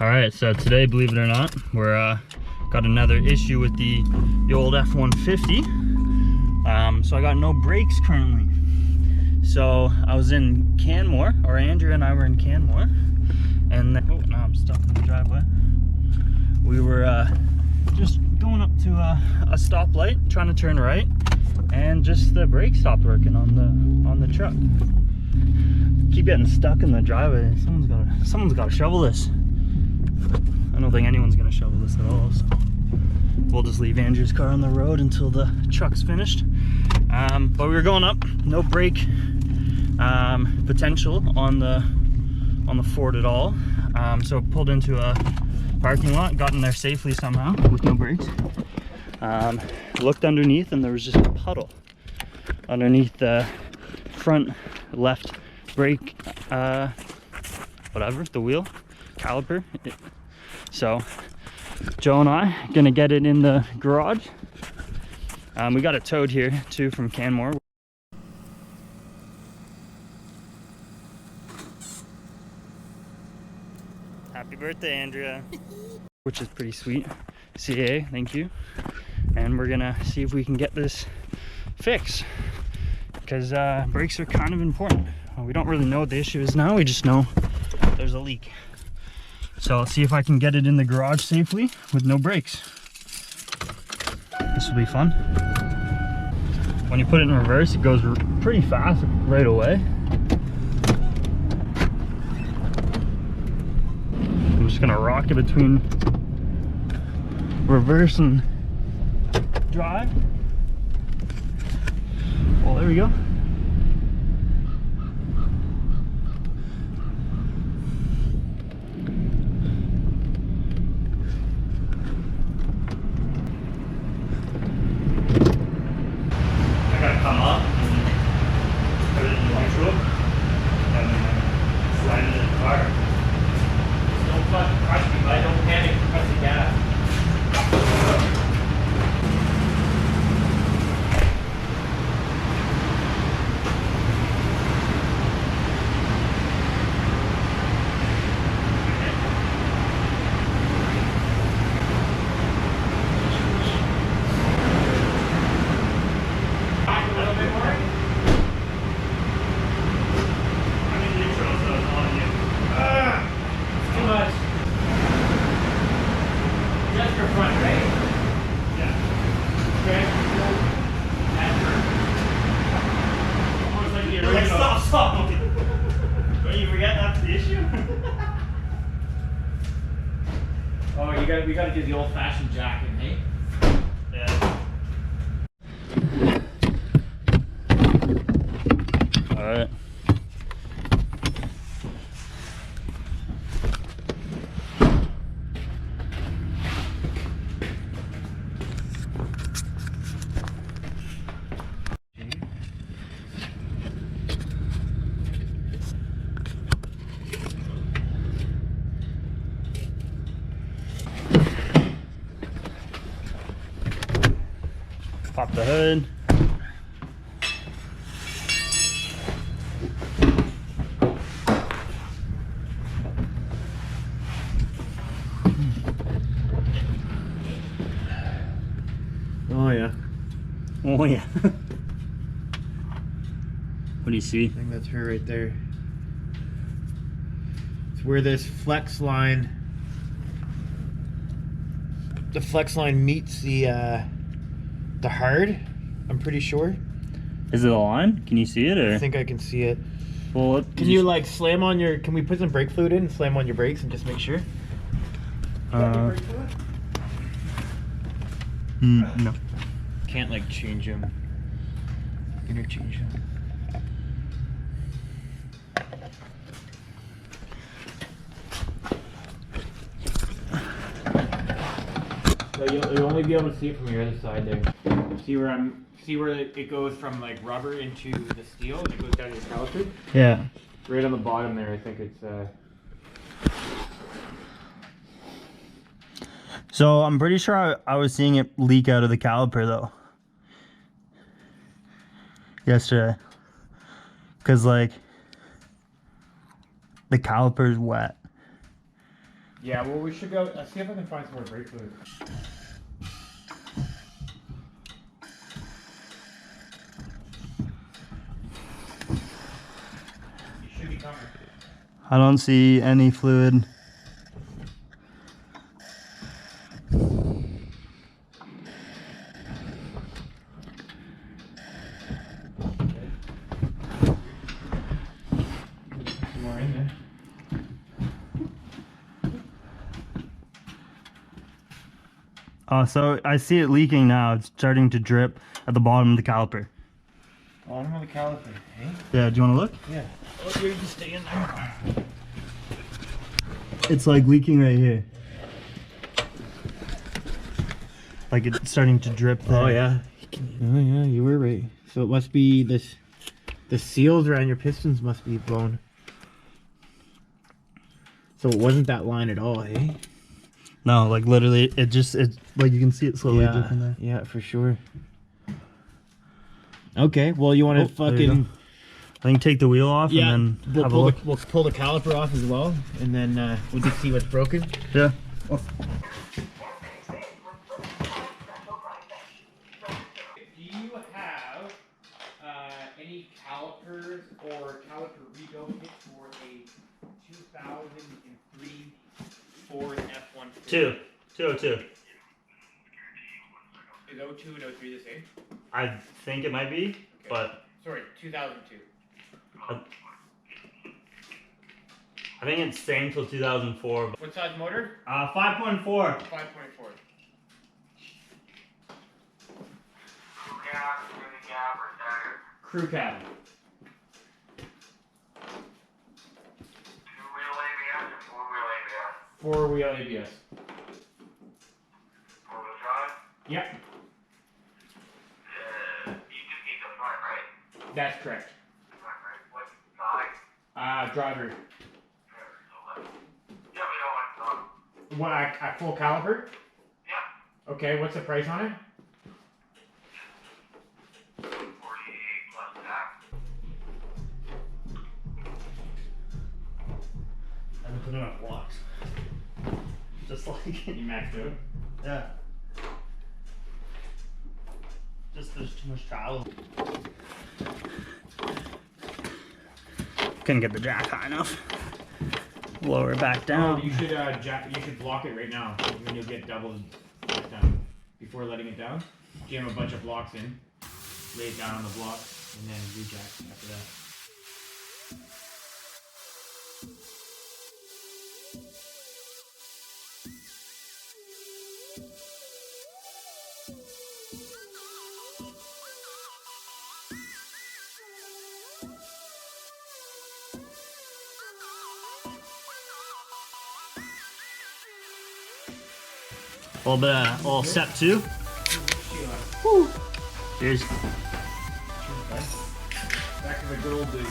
All right, so today, believe it or not, we're got another issue with the old F150. So I got no brakes currently. So I was in Canmore, or Andrew and I were in Canmore, and then, oh, now I'm stuck in the driveway. We were just going up to a stoplight, trying to turn right, and just the brakes stopped working on the truck. Keep getting stuck in the driveway. Someone's gotta shovel this. I don't think anyone's gonna shovel this at all, so we'll just leave Andrew's car on the road until the truck's finished. But we were going up, no brake potential on the Ford at all. So pulled into a parking lot, got in there safely somehow with no brakes. Looked underneath and there was just a puddle underneath the front left brake, whatever, the wheel, caliper. So Joe and I are gonna get it in the garage. We got it towed here too from Canmore. Happy birthday, Andrea. Which is pretty sweet. CA, thank you. And we're gonna see if we can get this fixed, because brakes are kind of important. We don't really know what the issue is now, we just know there's a leak. So I'll see if I can get it in the garage safely with no brakes. This will be fun. When you put it in reverse, it goes pretty fast right away. I'm just gonna rock it between reverse and drive. Well, there we go. I gotta come up and put it in neutral and then slide it in the car. Don't fucking crush me, bud. Don't panic. Press the gas. Stop! Don't you forget that's the issue? Oh, we gotta do the old-fashioned jacking, hey? Yeah. Alright. Pop the hood. Oh yeah. Oh yeah. What do you see? I think that's her right there. It's where this flex line, the flex line meets the hard, I'm pretty sure. Is it a line? Can you see it, or? I think I can see it. Well, can you like slam on your, can we put some brake fluid in and slam on your brakes and just make sure? No. Can't like change them. Interchange them. So you'll only be able to see it from your other side there. See where it goes from like rubber into the steel and it goes down your caliper? Yeah. Right on the bottom there, I think it's So I'm pretty sure I was seeing it leak out of the caliper though. Yesterday. Cause like the caliper's wet. Yeah, well, we should go. Let's see if I can find some more brake fluid. You should be coming. I don't see any fluid. Some more in there. So I see it leaking now. It's starting to drip at the bottom of the caliper. Bottom of the caliper, eh? Yeah, do you want to look? Yeah. Oh, you just stay in there. It's like leaking right here. Like it's starting to drip there. Oh yeah. Oh yeah, you were right. So it must be this. The seals around your pistons must be blown. So it wasn't that line at all, eh? No, like literally, it like you can see it slowly dripping there. Yeah, for sure. Okay, well you want to fucking. I can take the wheel off and then have a look. We'll pull the caliper off as well, and then we'll just see what's broken. Yeah. Oh. Do you have any calipers or caliper rebuild kits for a 2003 Ford F150? 202. Is 02 and 03 the same? I think it might be, Okay. but Sorry, 2002. I think it's same till 2004. What size motor? 5.4. 5.4. Crew cab. Two-wheel ABS or four-wheel ABS? Four-wheel ABS. Four-wheel drive? Yep, You just need the front, right? that's correct. Front, right? What side? Driver. So left. Yeah, we don't want to What, a full caliper? Yeah. Okay, what's the price on it? 48 plus tax. I haven't put enough blocks. Just like You maxed out. yeah. Just there's too much travel. Couldn't get the jack high enough. Lower it back down. Oh, you should you should block it right now, and then you'll get doubled down. Before letting it down, jam a bunch of blocks in, lay it down on the block, and then rejack after that. A little step 2. Cheers. Back to the good old days.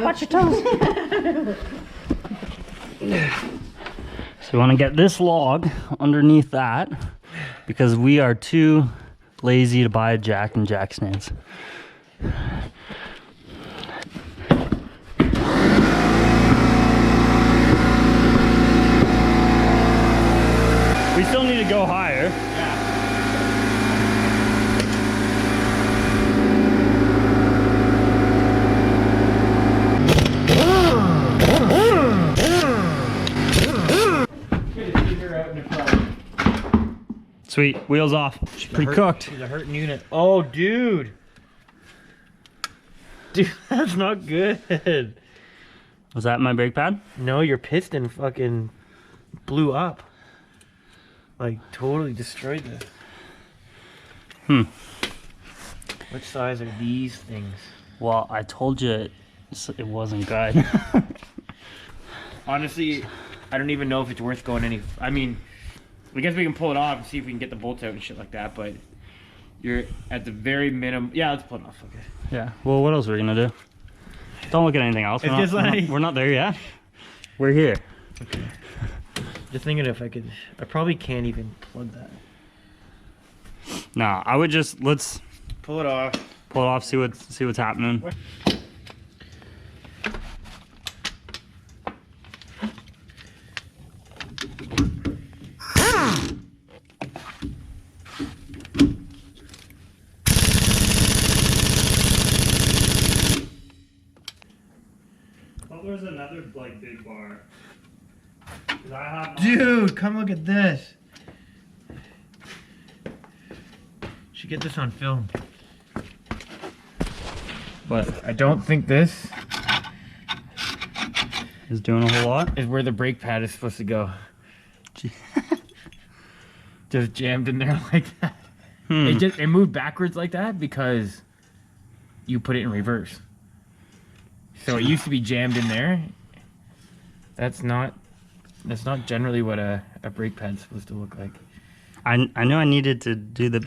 Watch your toes. So we want to get this log underneath that because we are too lazy to buy a jack and jack stands. We still need to go higher. Yeah. Sweet, wheels off. She's pretty cooked. She's a hurting unit. Oh, dude. Dude, that's not good. Was that my brake pad? No, your piston fucking blew up. Like, totally destroyed this. Which size are these things? Well, I told you it wasn't good. Honestly, I don't even know if it's worth going any... I mean, I guess we can pull it off and see if we can get the bolts out and shit like that, but you're at the very minimum... Yeah, let's pull it off, okay. Yeah, well, what else are we gonna do? Don't look at anything else. We're not there yet. We're here. Okay. Just thinking if I could... I probably can't even plug that. Nah, I would just... Let's... Pull it off. Pull it off, see what's happening. There's another like big bar. Dude, come look at this. Should get this on film. But I don't think this is doing a whole lot. is where the brake pad is supposed to go. Just jammed in there like that. It moved backwards like that because you put it in reverse. So it used to be jammed in there. That's not generally what a brake pad's supposed to look like. I know I needed to do the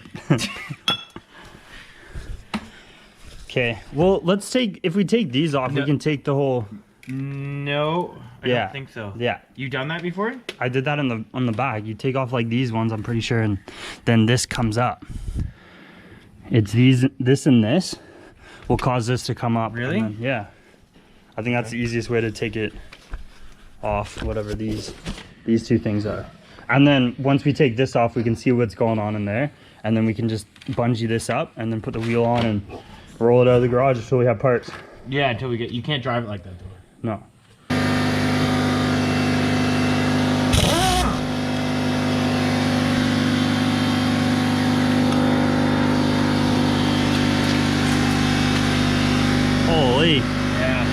Okay, well if we take these off, we can take the whole... No, I don't think so. Yeah. You done that before? I did that on the back. You take off like these ones, I'm pretty sure, and then this comes up. It's this and this will cause this to come up. Really? Then, yeah. I think that's the easiest way to take it off, whatever these two things are. And then once we take this off, we can see what's going on in there, and then we can just bungee this up and then put the wheel on and roll it out of the garage until we have parts. Yeah, until we get... You can't drive it like that, though. No. Holy. Yeah.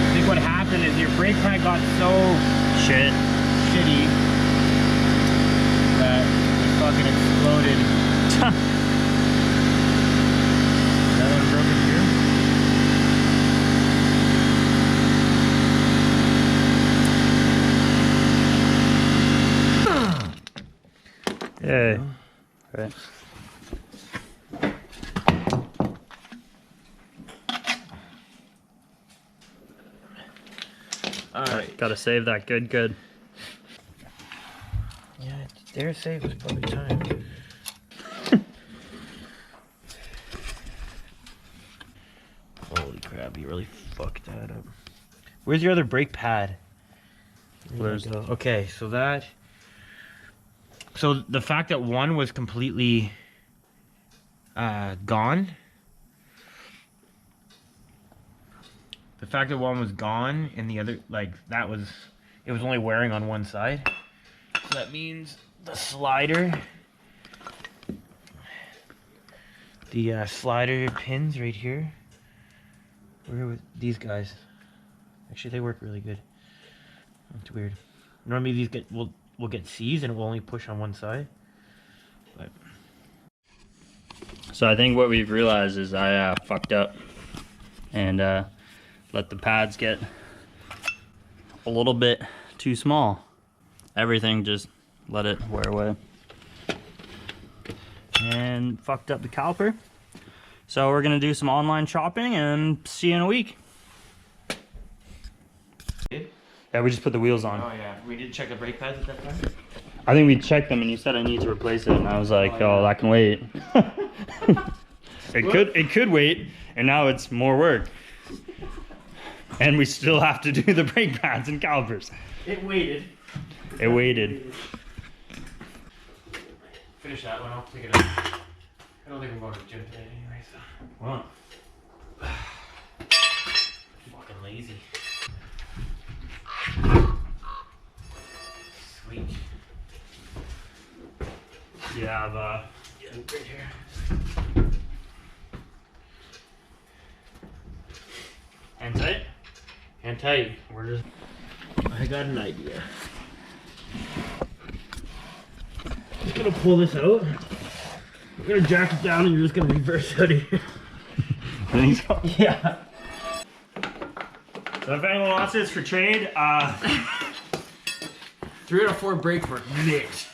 I think what happened is your brake pad got so shitty that it fucking exploded. Is that one broken here? Yay. Right. Alright. Gotta save that good. Yeah, dare save was probably time. Holy crap, you really fucked that up. Where's your other brake pad? Where's go. Okay, so the fact that one was completely gone. The fact that one was gone and the other, like, it was only wearing on one side. So that means the slider, slider pins right here. Where were these guys? Actually, they work really good. It's weird. Normally these will get seized and it will only push on one side. But So I think what we've realized is I fucked up and let the pads get a little bit too small. Everything just let it wear away. And fucked up the caliper. So we're gonna do some online shopping and see you in a week. Yeah, we just put the wheels on. oh yeah, we didn't check the brake pads at that time. I think we checked them and you said I need to replace it and I was like, oh, that can wait. It could wait, and now it's more work. And we still have to do the brake pads and calipers. It waited. It waited. Finish that one, I'll take it out. I don't think I'm going to the gym today anyway, so. Wow. Fucking lazy. Sweet. you have right here. hand tight? Hand tight. We're just I got an idea. Just gonna pull this out. We're gonna jack it down and you're just gonna reverse out of here. I think so. Yeah. So if anyone wants this for trade, 3 out of 4 brakes work mixed.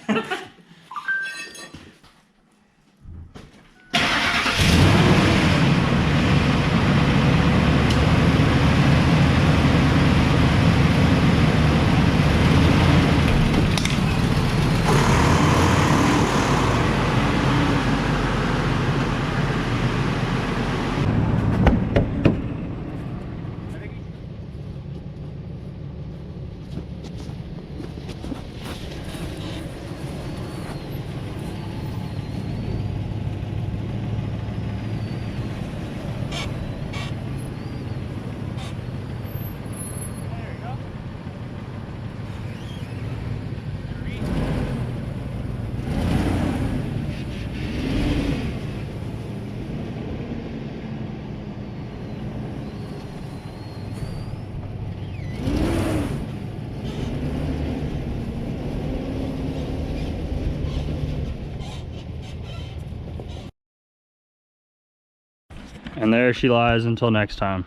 and there she lies until next time.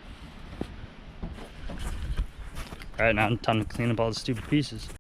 All right, now time to clean up all the stupid pieces.